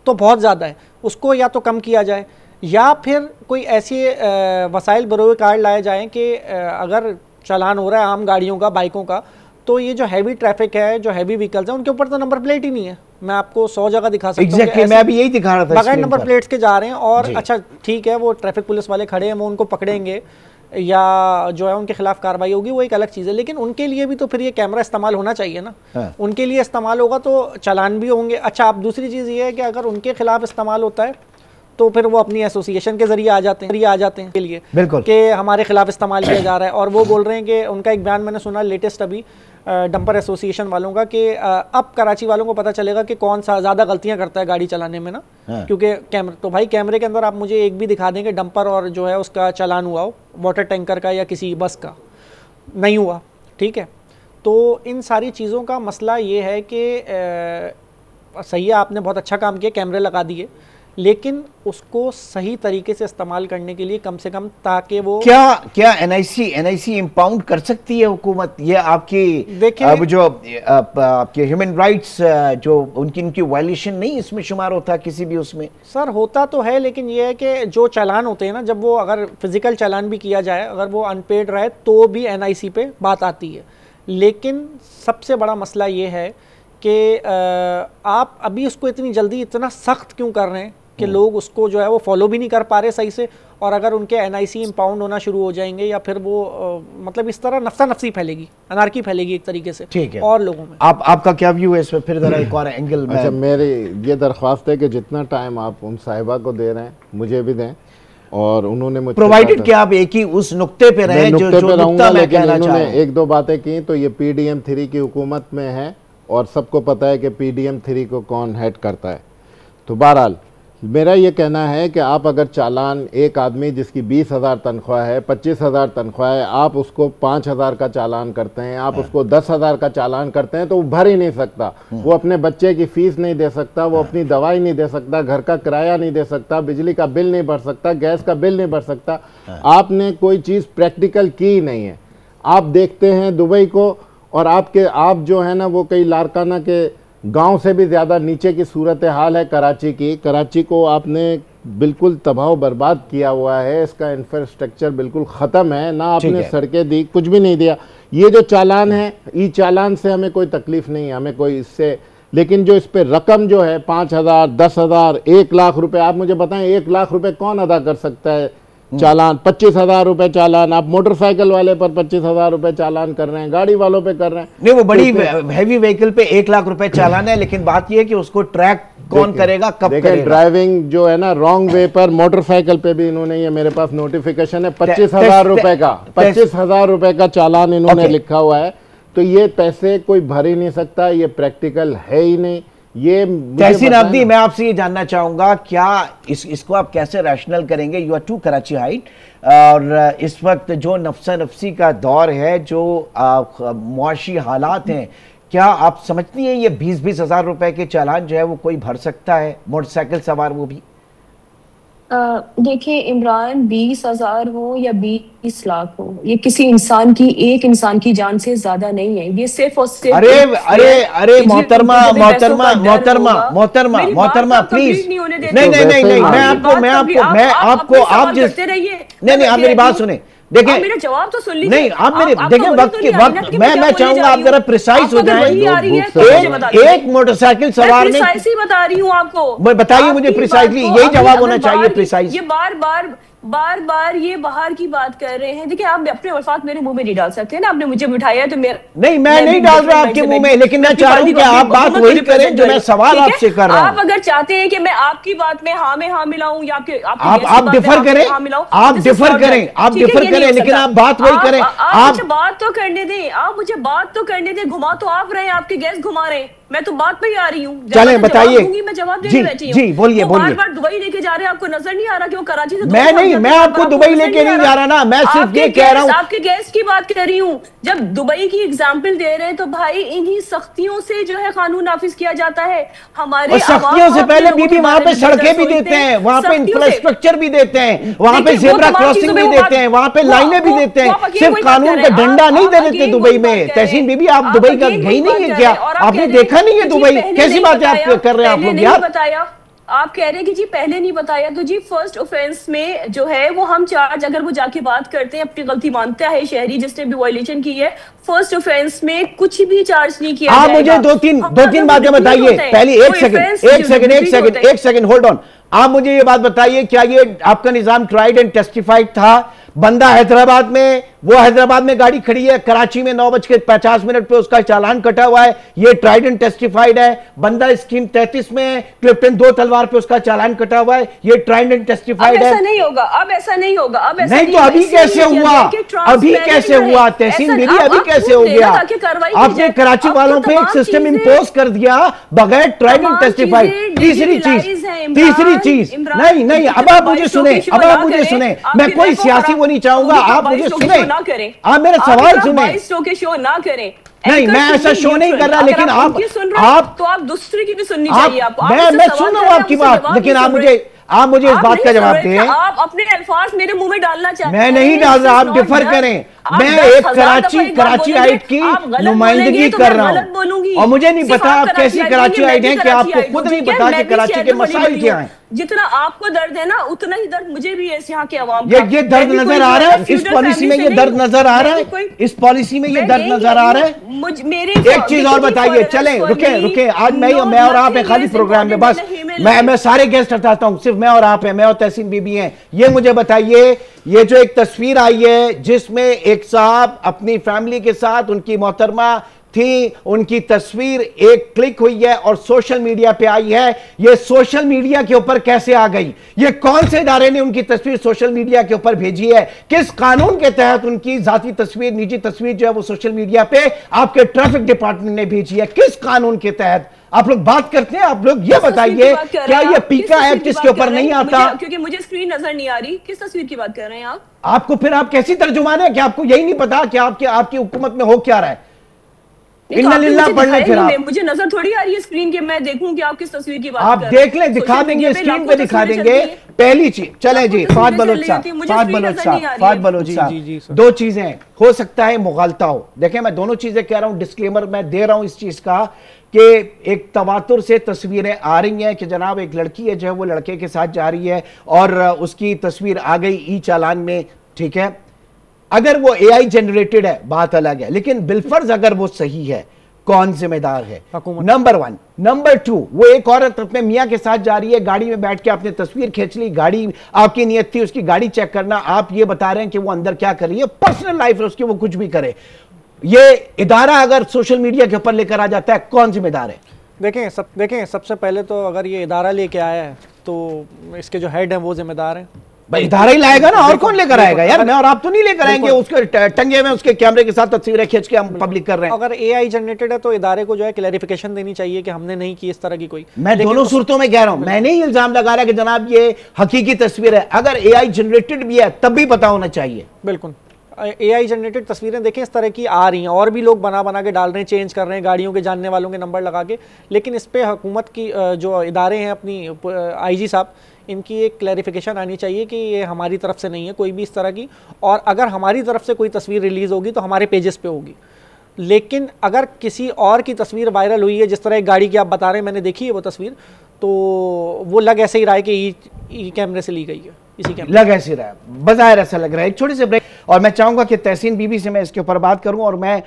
तो बहुत ज़्यादा है, उसको या तो कम किया जाए या फिर कोई ऐसे वसाइल बरोए कार्ड लाए जाएं कि अगर चालान हो रहा है आम गाड़ियों का, बाइकों का, तो ये जो हैवी ट्रैफिक है, जो हैवी व्हीकल्स हैं, उनके ऊपर तो नंबर प्लेट ही नहीं है। मैं आपको 100 जगह दिखा सकता हूं। मैं भी यही दिखा रहा था, बगैर नंबर प्लेट्स के जा रहे हैं। और अच्छा ठीक है, वो ट्रैफिक पुलिस वाले खड़े हैं, वो उनको पकड़ेंगे या जो है उनके खिलाफ कार्रवाई होगी, वो एक अलग चीज़ है। लेकिन उनके लिए भी तो फिर ये कैमरा इस्तेमाल होना चाहिए ना। उनके लिए इस्तेमाल होगा तो चालान भी होंगे। अच्छा, अब दूसरी चीज़ ये है कि अगर उनके खिलाफ इस्तेमाल होता है तो फिर वो अपनी एसोसिएशन के जरिए आ जाते हैं के लिए, बिल्कुल, कि हमारे खिलाफ इस्तेमाल किया जा रहा है। और वो बोल रहे हैं कि उनका एक बयान मैंने सुना लेटेस्ट अभी डंपर एसोसिएशन वालों का, कि अब कराची वालों को पता चलेगा कि कौन सा ज़्यादा गलतियां करता है गाड़ी चलाने में ना। क्योंकि कैमरा तो भाई, कैमरे के अंदर आप मुझे एक भी दिखा देंगे डंपर और जो है उसका चालान हुआ हो, वाटर टैंकर का या किसी बस का नहीं हुआ, ठीक है। तो इन सारी चीज़ों का मसला ये है कि सही है, आपने बहुत अच्छा काम किया, कैमरे लगा दिए, लेकिन उसको सही तरीके से इस्तेमाल करने के लिए कम से कम, ताकि वो क्या एनआईसी इंपाउंड कर सकती है हुकूमत? ये आपकी देखिए, अब जो आपके ह्यूमन राइट्स जो उनकी वायलेशन नहीं इसमें शुमार होता किसी भी उसमें? सर होता तो है, लेकिन ये है कि जो चालान होते हैं ना, जब वो अगर फिजिकल चालान भी किया जाए, अगर वो अनपेड रहे तो भी एनआईसी पे बात आती है। लेकिन सबसे बड़ा मसला ये है कि आप अभी उसको इतनी जल्दी इतना सख्त क्यों कर रहे हैं कि लोग उसको जो है वो फॉलो भी नहीं कर पा रहे सही से, और अगर उनके एनआईसी इंपाउंड होना शुरू हो जाएंगे या फिर वो मतलब इस तरह नफसा नफसी फैलेगी, अनारकी फैलेगी एक तरीके से। ठीक है, और लोगों में आपका क्या व्यू है इसमें? फिर जरा एक और एंगल में। अच्छा, मेरी ये दरख्वास्त है कि जितना टाइम आप उन साहिबा को दे रहे हैं मुझे भी दें, और उन्होंने मुझे प्रोवाइडेड कि आप एक ही उस नुक्ते पे रहें जो रहूंगा, लेकिन इन्होंने एक दो बातें की। तो ये PDM 3 की हुकूमत में है और सबको पता है कि PDM 3 को कौन हेड करता है। तो बहरहाल मेरा ये कहना है कि आप अगर चालान, एक आदमी जिसकी 20,000 तनख्वाह है, 25,000 तनख्वाह है, आप उसको 5,000 का चालान करते हैं, आप उसको 10,000 का चालान करते हैं, तो वो भर ही नहीं सकता। वो अपने बच्चे की फीस नहीं दे सकता, वो अपनी दवाई नहीं दे सकता, घर का किराया नहीं दे सकता, बिजली का बिल नहीं भर सकता, गैस का बिल नहीं भर सकता। आपने कोई चीज़ प्रैक्टिकल की ही नहीं है। आप देखते हैं दुबई को, और आप जो है ना वो कई लारकाना के गांव से भी ज़्यादा नीचे की सूरत हाल है कराची की। कराची को आपने बिल्कुल तबाह बर्बाद किया हुआ है, इसका इंफ्रास्ट्रक्चर बिल्कुल ख़त्म है, ना आपने सड़कें दी, कुछ भी नहीं दिया। ये जो चालान है, ई चालान से हमें कोई तकलीफ़ नहीं है, हमें कोई इससे, लेकिन जो इस पर रकम जो है 5,000, 10,000, 1 लाख रुपए, आप मुझे बताएं 1 लाख रुपए कौन अदा कर सकता है? चालान 25,000 रुपए चालान, आप मोटरसाइकिल वाले पर 25,000 रुपए चालान कर रहे हैं, गाड़ी वालों पे कर रहे हैं। नहीं, वो बड़ी हैवी व्हीकल पे 1 लाख रुपए चालान है, लेकिन बात ये है कि उसको ट्रैक कौन करेगा, कब करेगा? ड्राइविंग जो है ना रॉन्ग वे पर, मोटरसाइकिल पे भी इन्होंने, ये मेरे पास नोटिफिकेशन है, 25,000 रुपए का 25,000 रुपए का चालान इन्होंने लिखा हुआ है। तो ये पैसे कोई भर ही नहीं सकता, ये प्रैक्टिकल है ही नहीं। ये तहसीन अब्दी, मैं आपसे ये जानना चाहूंगा, क्या इसको आप कैसे रैशनल करेंगे? You are to Karachi height, और इस वक्त जो नफसा नफसी का दौर है, जो मुआशी हालात हैं, क्या आप समझती हैं ये 20-20 हज़ार रुपए के चालान जो है वो कोई भर सकता है, मोटरसाइकिल सवार वो भी? देखिए इमरान, 20,000 हो या 20 लाख हो, ये किसी इंसान की, एक इंसान की जान से ज्यादा नहीं है। ये सिर्फ और सिर्फ अरे मोहतरमा प्लीज, नहीं, मैं आपको आप जिस, नहीं आप मेरी बात सुने, देखिए मेरा जवाब तो सुन लीजिए। नहीं, आप मेरे देखिए वक्त मैं चाहूंगा आप जरा प्रिसाइज हो जाएं। एक मोटरसाइकिल सवार ने, बता रही हूँ आपको, बताइए मुझे प्रिसाइजली, यही जवाब होना चाहिए प्रिसाइज। ये बार बार ये बाहर की बात कर रहे हैं। देखिए आप अपने अल्फाज मेरे मुंह में नहीं डाल सकते ना, आपने मुझे बिठाया तो मेरा नहीं, मैं नहीं डाल रहा आपके मुंह में, लेकिन मैं चाह रहा हूं कि आप बात वही करें जो मैं सवाल आपसे कर रहा हूं। आप अगर चाहते हैं कि मैं आपकी बात में हाँ में हाँ मिलाऊं या आप डिफर करें, आप डिफर करें, लेकिन आप बात वही करें। आप मुझे बात तो करने दें, आप मुझे बात तो करने दें। घुमा तो आप रहे हैं, आपके गेस्ट घुमा रहे हैं, मैं तो बात पे ही आ रही हूँ। चलें बताइए, मैं जवाब देने बैठी हूँ। जी बोलिए। बार दुबई लेके जा रहे हैं, आपको नजर नहीं आ रहा कि वो कराची से? मैं आपको दुबई लेके नहीं जा रहा ना, मैं सिर्फ ये कह रहा हूँ, आपके गेस्ट की बात कर रही हूँ। जब दुबई की एग्जाम्पल दे रहे हैं तो भाई इन्हीं सख्तियों से जो है कानून नाफिज किया जाता है। हमारे सख्तियों से पहले भी वहाँ पे सड़कें भी देते हैं, वहाँ पे इंफ्रास्ट्रक्चर भी देते हैं, वहाँ पे ज़ेब्रा क्रॉसिंग भी देते हैं, वहाँ पे लाइनें भी देते हैं। सिर्फ कानून का डंडा नहीं दे देते दुबई में। तहसीन बीबी, आप दुबई का गई नहीं है क्या? आपने देखा नहीं है दुबई? कैसी बातें आप कर रहे हैं आप लोग यार? बताया आप कह रहे हैं कि जी पहले नहीं बताया, तो जी फर्स्ट ऑफेंस में जो है वो हम चार्ज, अगर वो जाके बात करते हैं, अपनी गलती मानता है शहरी जिसने भी वायलेशन की है, फर्स्ट ऑफेंस में कुछ भी चार्ज नहीं किया आप मुझे दो तीन बातें बताइए। पहली एक सेकंड होल्ड ऑन। आप मुझे ये बात बताइए, क्या ये आपका निजाम ट्राइड एंड टेस्टिफाइड था? बंदा हैदराबाद में, वो हैदराबाद में गाड़ी खड़ी है, कराची में 9:50 पे उसका चालान कटा हुआ है, ये ट्राइड एंड टेस्टिफाइड है। बंदा स्कीम 33 में क्लिफ्टन 2 तलवार पे उसका चालान कटा हुआ है, ये ट्राइड एंड टेस्टिफाइड है। ऐसा नहीं होगा, अब ऐसा नहीं होगा, अब ऐसा नहीं तो अभी कैसे हुआ? अभी कैसे हुआ तहसीन बीबी? अभी कैसे हो गया? आपने कराची वालों पे एक सिस्टम इंपोज कर दिया बगैर ट्राइड एंड टेस्टिफाइड। तीसरी चीज नहीं, अब आप मुझे सुने, मैं कोई सियासी वो नहीं चाहूंगा, आप मुझे सुने, आप मेरा सवाल सुने। शो ना करें, नहीं, मैं ऐसा शो नहीं कर रहा, लेकिन आप तो आप दूसरे की भी सुननी चाहिए आपको। मैं सुन रहा हूँ आपकी बात, लेकिन आप मुझे इस बात का जवाब दें। आप अपने अल्फाज मेरे मुंह में डालना चाहते हैं। मैं नहीं डाल रहा, आप डिफर करें। मैं एक कराचीआइट की नुमाइंदगी कर रहा हूँ, और मुझे नहीं पता आप कैसी कराचीआइट हैं कि आपको खुद नहीं पता कि कराची के मसाइल क्या हैं। जितना आपको दर्द है ना, उतना ही दर्द मुझे भी है यहाँ के अवाम। ये दर्द नजर आ रहा है इस पॉलिसी में, ये दर्द नजर आ रहा है इस पॉलिसी में, ये दर्द नजर आ रहा है। एक चीज और बताइए, चलें, रुके आज मैं और आप हैं खाली प्रोग्राम में, बस मैं सारे गेस्ट हटाता हूं, सिर्फ मैं और आप हैं, मैं और तहसीन बीबी हैं। ये मुझे बताइए, ये जो एक तस्वीर आई है जिसमें एक साहब अपनी फैमिली के साथ, उनकी मोहतरमा थी, उनकी तस्वीर एक क्लिक हुई है और सोशल मीडिया पे आई है, ये सोशल मीडिया के ऊपर कैसे आ गई? ये कौन से इदारे ने उनकी तस्वीर सोशल मीडिया के ऊपर भेजी है? किस कानून के तहत उनकी जाती तस्वीर, निजी तस्वीर जो है वो सोशल मीडिया पे आपके ट्रैफिक डिपार्टमेंट ने भेजी है? किस कानून के तहत आप लोग बात करते हैं? आप लोग ये बताइए, क्या ये पीका एक्ट इसके ऊपर नहीं आता? क्योंकि मुझे स्क्रीन नजर नहीं आ रही, किस तस्वीर की बात कर रहे हैं आप? आपको फिर आप कैसी तर्जुमान है कि आपको यही नहीं पता कि आपकी हुकूमत में हो क्या रहा है? मुझे नजर थोड़ी आ रही है स्क्रीन के, मैं देखूं कि आप किस तस्वीर की बात आप कर रहे हैं। देख लें, दिखा देंगे, स्क्रीन पे दिखा देंगे। पहली चीज, चले जी, फात बलोच साहब, दो चीजें हो सकता है मुगालता हो। देखें, मैं दोनों चीजें कह रहा हूं, डिस्क्लेमर मैं दे रहा हूं इस चीज का कि एक तवातुर से तस्वीरें आ रही हैं कि जनाब एक लड़की है जो है वो लड़के के साथ जा रही है और उसकी तस्वीर आ गई ई चालान में, ठीक है। अगर वो एआई जनरेटेड है बात अलग है, लेकिन बिलफर्ज अगर वो सही है, कौन जिम्मेदार है? नंबर 1। नंबर 2, वो एक औरत अपने मियां के साथ जा रही है, गाड़ी में बैठ के आपने तस्वीर खींच ली, गाड़ी आपकी नियत थी उसकी गाड़ी चेक करना, आप ये बता रहे हैं कि वो अंदर क्या कर रही है, पर्सनल लाइफ है उसकी, वो कुछ भी करे। ये इदारा अगर सोशल मीडिया के ऊपर लेकर आ जाता है, कौन जिम्मेदार है? देखें, सबसे पहले तो अगर ये इदारा लेके आया है तो इसके जो हेड हैं वो जिम्मेदार हैं। भाई इदारा ही लाएगा ना, और कौन लेकर आएगा यार? मैं और आप तो नहीं लेकर आएंगे, उसके टंगे में उसके कैमरे के साथ तस्वीरें खींच के हम पब्लिक कर रहे हैं। अगर एआई जनरेटेड है तो इदारे को जो है क्लैरिफिकेशन देनी चाहिए कि हमने नहीं की इस तरह की कोई। मैं दोनों सूरतों में कह रहा हूं, मैंने ही इल्जाम लगा रहा कि जनाब ये हकीकी तस्वीर है। अगर एआई जनरेटेड भी है तब भी पता होना चाहिए। बिल्कुल, एआई जनरेटेड तस्वीरें देखें इस तरह की आ रही हैं, और भी लोग बना के डाल रहे हैं, चेंज कर रहे हैं गाड़ियों के जानने वालों के नंबर लगा के, लेकिन इस पे हुकूमत की जो इदारे हैं, अपनी आईजी साहब, इनकी एक क्लैरिफिकेशन आनी चाहिए कि ये हमारी तरफ से नहीं है कोई भी इस तरह की, और अगर हमारी तरफ से कोई तस्वीर रिलीज़ होगी तो हमारे पेजेस पे होगी। लेकिन अगर किसी और की तस्वीर वायरल हुई है, जिस तरह एक गाड़ी की आप बता रहे हैं, मैंने देखी है वो तस्वीर, तो वो लग ऐसे ही रहा है कि ई कैमरे से ली गई है, इसी कैमरे लग ऐसे रहा है, बज़ाहिर ऐसा लग रहा है। एक छोटे से ब्रेक, और मैं चाहूंगा कि तहसीन बीबी से मैं इसके ऊपर बात करूं, और मैं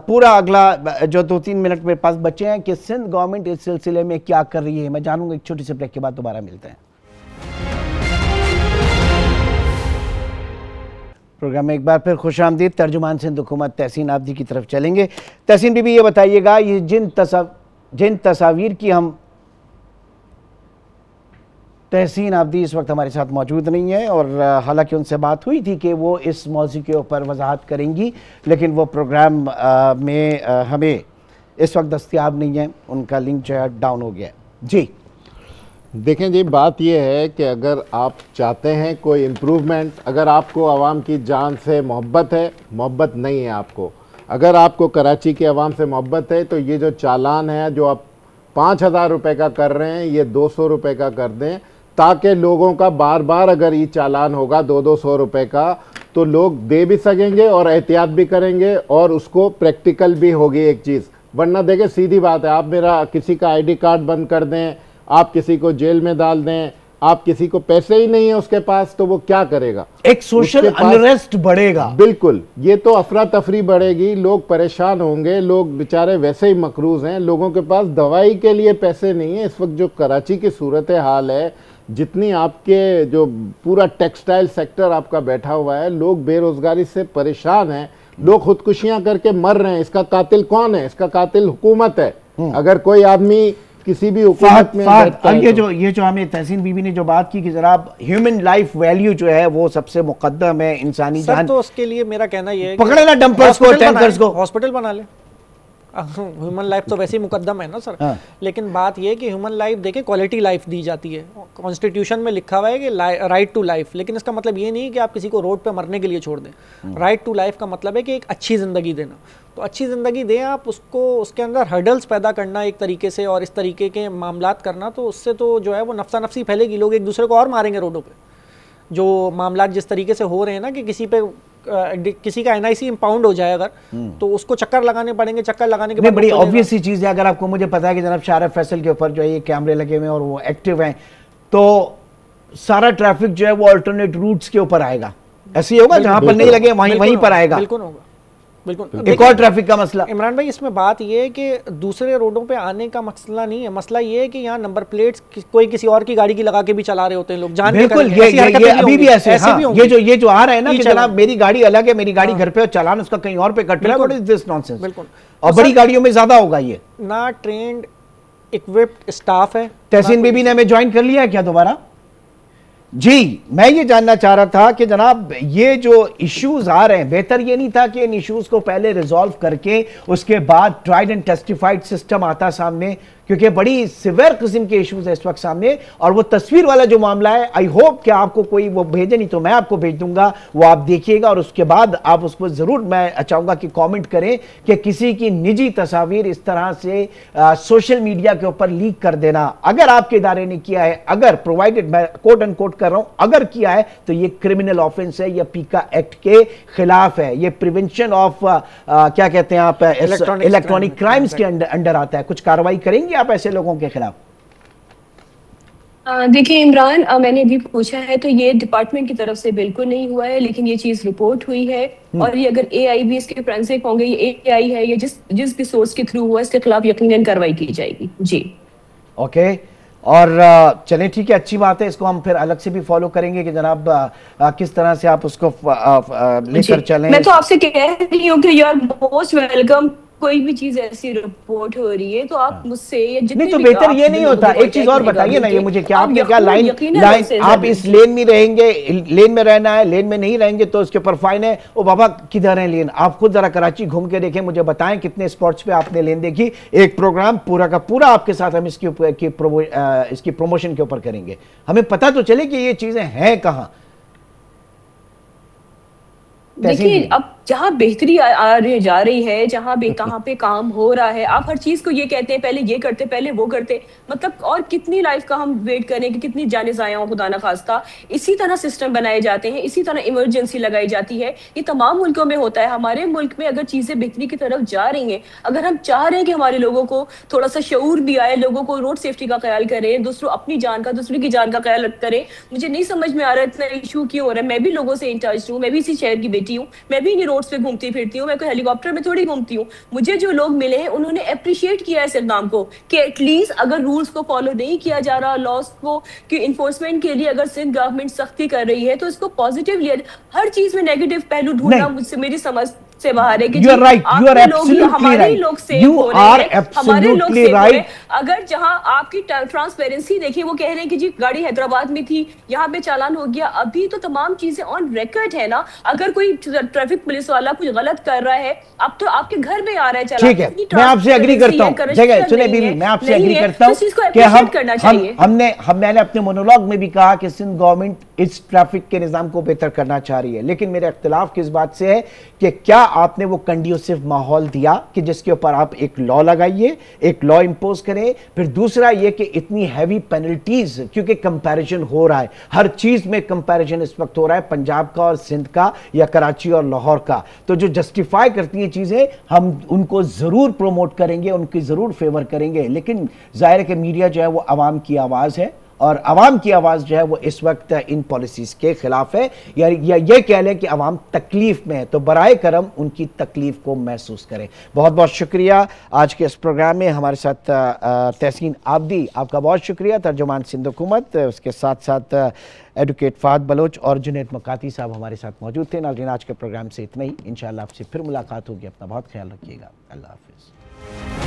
पूरा अगला जो 2-3 मिनट मेरे पास बचे हैं कि सिंध गवर्नमेंट इस सिलसिले में क्या कर रही है, मैं जानूंगा। एक छोटी से ब्रेक के बाद दोबारा मिलते हैं। प्रोग्राम में एक बार फिर खुश आमदीद। तर्जुमान सिंध हुकूमत तहसीन आबदी की तरफ चलेंगे। तहसीन बीबी, ये बताइएगा, ये जिन तस्वीर की हम, तहसीन आबदी इस वक्त हमारे साथ मौजूद नहीं है, और हालांकि उनसे बात हुई थी कि वो इस मौजू के ऊपर वजाहत करेंगी, लेकिन वो प्रोग्राम में हमें इस वक्त दस्तयाब नहीं है, उनका लिंक जो है डाउन हो गया। जी देखें जी, बात यह है कि अगर आप चाहते हैं कोई इम्प्रूवमेंट, अगर आपको आवाम की जान से मोहब्बत है, मोहब्बत नहीं है आपको, अगर आपको कराची के आवाम से मोहब्बत है, तो ये जो चालान है जो आप 5,000 रुपये का कर रहे हैं, ये 200 रुपये का कर दें, ताकि लोगों का बार बार अगर ये चालान होगा 200 रुपये का, तो लोग दे भी सकेंगे और एहतियात भी करेंगे, और उसको प्रैक्टिकल भी होगी एक चीज़। वरना देखें, सीधी बात है, आप मेरा किसी का ID कार्ड बंद कर दें, आप किसी को जेल में डाल दें, आप किसी को पैसे ही नहीं है उसके पास, तो वो क्या करेगा? एक सोशल अनरेस्ट बढ़ेगा। बिल्कुल, ये तो अफरा तफरी बढ़ेगी, लोग परेशान होंगे, लोग बेचारे वैसे ही मकरूज हैं, लोगों के पास दवाई के लिए पैसे नहीं है। इस वक्त जो कराची की सूरत हाल है, जितनी आपके जो पूरा टेक्सटाइल सेक्टर आपका बैठा हुआ है, लोग बेरोजगारी से परेशान हैं, लोग खुदकुशियां करके मर रहे हैं। इसका कातिल कौन है? इसका कातिल हुकूमत है। अगर कोई आदमी किसी भी हुकूमत में ये जो हमें तहसीन बीबी ने जो बात की कि जनाब ह्यूमन लाइफ वैल्यू जो है वो सबसे मुकद्दम है, इंसानी जान, तो उसके लिए मेरा कहना ये है पकड़े ना डंपर्स को, टैंकर्स को, हॉस्पिटल बना ले। ह्यूमन लाइफ तो वैसे ही मुकद्दम है ना सर। हाँ। लेकिन बात यह है कि ह्यूमन लाइफ देखें, क्वालिटी लाइफ दी जाती है, कॉन्स्टिट्यूशन में लिखा हुआ है कि राइट टू लाइफ, लेकिन इसका मतलब ये नहीं कि आप किसी को रोड पे मरने के लिए छोड़ दें। राइट टू लाइफ का मतलब है कि एक अच्छी ज़िंदगी देना। तो अच्छी ज़िंदगी दें आप उसको, उसके अंदर हर्डल्स पैदा करना एक तरीके से और इस तरीके के मामलात करना, तो उससे तो जो है वो नफसा नफसी फैलेगी, लोग एक दूसरे को और मारेंगे रोडों पे। जो मामलात जिस तरीके से हो रहे हैं ना कि किसी का NIC इंपाउंड हो जाए अगर, तो उसको चक्कर लगाने पड़ेंगे, चक्कर लगाने के बाद बड़ी ऑब्वियस सी चीज़ है। अगर आपको मुझे पता है कि जनाब शारिफ फैसल के ऊपर जो है ये कैमरे लगे हुए हैं और वो एक्टिव हैं, तो सारा ट्रैफिक जो है वो अल्टरनेट रूट्स के ऊपर आएगा। ऐसे ही होगा, जहां पर नहीं लगे वहीं पर आएगा। बिल्कुल होगा, बिल्कुल। एक और ट्रैफिक का मसला इमरान भाई, इसमें बात ये है कि दूसरे रोडों पे आने का मसला नहीं है, मसला ये है कि यहाँ नंबर प्लेट्स कोई किसी और की गाड़ी की लगा के भी चला रहे होते हैं लोग, जान के। बिल्कुल, ये अभी भी ऐसे हाँ, ये जो आ रहा है ना कि जनाब मेरी गाड़ी अलग है, मेरी गाड़ी घर पे और चालान उसका कहीं और पे कट रहा है, व्हाट इज दिस नॉनसेंस। बिल्कुल, और बड़ी गाड़ियों में ज्यादा होगा ये। ना ट्रेंड इक्विप्ड स्टाफ है। तहसीन बीबी ने हमें ज्वाइन कर लिया है क्या दोबारा? जी, मैं ये जानना चाह रहा था कि जनाब ये जो इश्यूज आ रहे हैं, बेहतर ये नहीं था कि इन इश्यूज को पहले रिजॉल्व करके उसके बाद ट्राइड एंड टेस्टिफाइड सिस्टम आता सामने, क्योंकि बड़ी सिवियर किस्म के इश्यूज है इस वक्त सामने। और वो तस्वीर वाला जो मामला है, आई होप कि आपको कोई वो भेजे, नहीं तो मैं आपको भेज दूंगा, वो आप देखिएगा और उसके बाद आप उसको जरूर, मैं चाहूंगा कि कमेंट करें कि किसी की निजी तस्वीर इस तरह से सोशल मीडिया के ऊपर लीक कर देना, अगर आपके इदारे ने किया है, अगर प्रोवाइडेड, मैं कोट एंड कोट कर रहा हूं, अगर किया है तो ये क्रिमिनल ऑफेंस है, यह पीका एक्ट के खिलाफ है, ये प्रिवेंशन ऑफ क्या कहते हैं आप, इलेक्ट्रॉनिक क्राइम्स के अंडर आता है। कुछ कार्रवाई करेंगे आप ऐसे लोगों के खिलाफ? देखिए इमरान, मैंने अभी पूछा है तो ये डिपार्टमेंट की तरफ से बिल्कुल नहीं हुआ है, लेकिन ये चीज रिपोर्ट हुई है और ये अगर AI भी इसके फोरेंसिक होंगे, ये AI है, ये जिस भी सोर्स के थ्रू हुआ इसके खिलाफ यकीनन कार्रवाई की जाएगी। जी ओके, और चलें ठीक है, अच्छी बात है, इसको हम फिर अलग से भी फॉलो करेंगे कि जनाब किस तरह से आप उसको लेकर चलें। मैं तो आपसे कह रही हूँ कि यू आर मोस्ट वेलकम, कोई भी चीज ऐसी रिपोर्ट हो रही है तो आप मुझसे या जितने नहीं तो बेहतर ये नहीं होता, एक चीज और बताइए ना ये मुझे, क्या आपने क्या लाइन आप इस लेन में रहेंगे, लेन में रहना है, लेन में नहीं रहेंगे तो उसके ऊपर फाइन है। ओ बाबा किधर है लेन? आप खुद जरा कराची घूम के देखें, मुझे बताएं कितने स्पॉट्स पे आपने लेन देखी। एक प्रोग्राम पूरा का पूरा आपके साथ हम इसकी प्रमोशन के ऊपर करेंगे, हमें पता तो चले कि ये चीजें हैं कहां। देखिए अब जहाँ बेहतरी जा रही है, जहाँ कहाँ पे काम हो रहा है, आप हर चीज को ये कहते हैं पहले ये करते पहले वो करते, मतलब और कितनी लाइफ का हम वेट करें कि कितनी जाने जाया हो, खुदा ना खास्ता। इसी तरह सिस्टम बनाए जाते हैं, इसी तरह इमरजेंसी लगाई जाती है, ये तमाम मुल्कों में होता है। हमारे मुल्क में अगर चीजें बेहतरी की तरफ जा रही हैं, अगर हम चाह रहे हैं कि हमारे लोगों को थोड़ा सा शऊर भी आए, लोगों को रोड सेफ्टी का ख्याल करें, अपनी जान का, दूसरे की जान का ख्याल करें, मुझे नहीं समझ में आ रहा है इतना इशू क्यों हो रहा है। मैं भी लोगों से इन टच हूँ, मैं भी इसी शहर की बेटी हूँ, मैं भी रोड्स पे घूमती फिरती हूँ, मैं कोई हेलीकॉप्टर में थोड़ी घूमती हूँ। मुझे जो लोग मिले हैं उन्होंने अप्रिशिएट किया है इस इक़दाम को कि एटलीस्ट अगर रूल्स को फॉलो नहीं किया जा रहा, लॉज को कि इन्फोर्समेंट के लिए अगर सिंध गवर्नमेंट सख्ती कर रही है तो इसको पॉजिटिव लिया। हर चीज में नेगेटिव पहलू ढूंढना मुझसे, मेरी समझ से बाहर है कि you are right, you are absolutely हमारे right, लोग सेफ you हो रहे are हैं, हमारे लोग absolutely सेफ हो रहे हैं। right। अगर जहां आपकी ट्रांसपेरेंसी देखिए, वो कह रहे हैं कि जी गाड़ी हैदराबाद में थी, यहाँ पे चालान हो गया, अभी तो तमाम चीजें ऑन रिकॉर्ड है ना। अगर कोई ट्रैफिक पुलिस वाला कुछ गलत कर रहा है, अब तो आपके घर में आ रहा है चालान। ठीक है, मैं आपसे एग्री करता हूँ, सुने बीबी, मैं आपसे एग्री करता हूँ कि मैंने अपने मोनोलॉग में भी कहा कि सिंध गवर्नमेंट इस ट्रैफिक के निजाम को बेहतर करना चाह रही है, लेकिन मेरा इख्तिलाफ किस बात से है कि क्या आपने वो कंड्यूसिव माहौल दिया कि जिसके ऊपर आप एक लॉ लगाइए, एक लॉ इंपोज करें। फिर दूसरा ये कि इतनी हैवी पेनल्टीज, क्योंकि कंपैरिजन हो रहा है, हर चीज में कंपैरिजन इस वक्त हो रहा है, पंजाब का और सिंध का या कराची और लाहौर का, तो जो जस्टिफाई करती हैं चीजें हम उनको जरूर प्रोमोट करेंगे, उनकी जरूर फेवर करेंगे। लेकिन जाहिर है कि मीडिया जो है वो आवाम की आवाज है और आवाम की आवाज़ जो है वो इस वक्त इन पॉलिसीज़ के खिलाफ है, या ये कह लें कि आवाम तकलीफ में है, तो बराए करम उनकी तकलीफ को महसूस करें। बहुत बहुत शुक्रिया। आज के इस प्रोग्राम में हमारे साथ तहसीन आबदी, आपका बहुत शुक्रिया, तर्जुमान सिंध हुकूमत, उसके साथ साथ एडवोकेट फहद बलोच और जुनैद मकाती साहब हमारे साथ मौजूद थे। नाज़रीन, आज के प्रोग्राम से इतना ही, इंशाअल्लाह आपसे फिर मुलाकात होगी। अपना बहुत ख्याल रखिएगा। अल्लाह हाफ़िज़।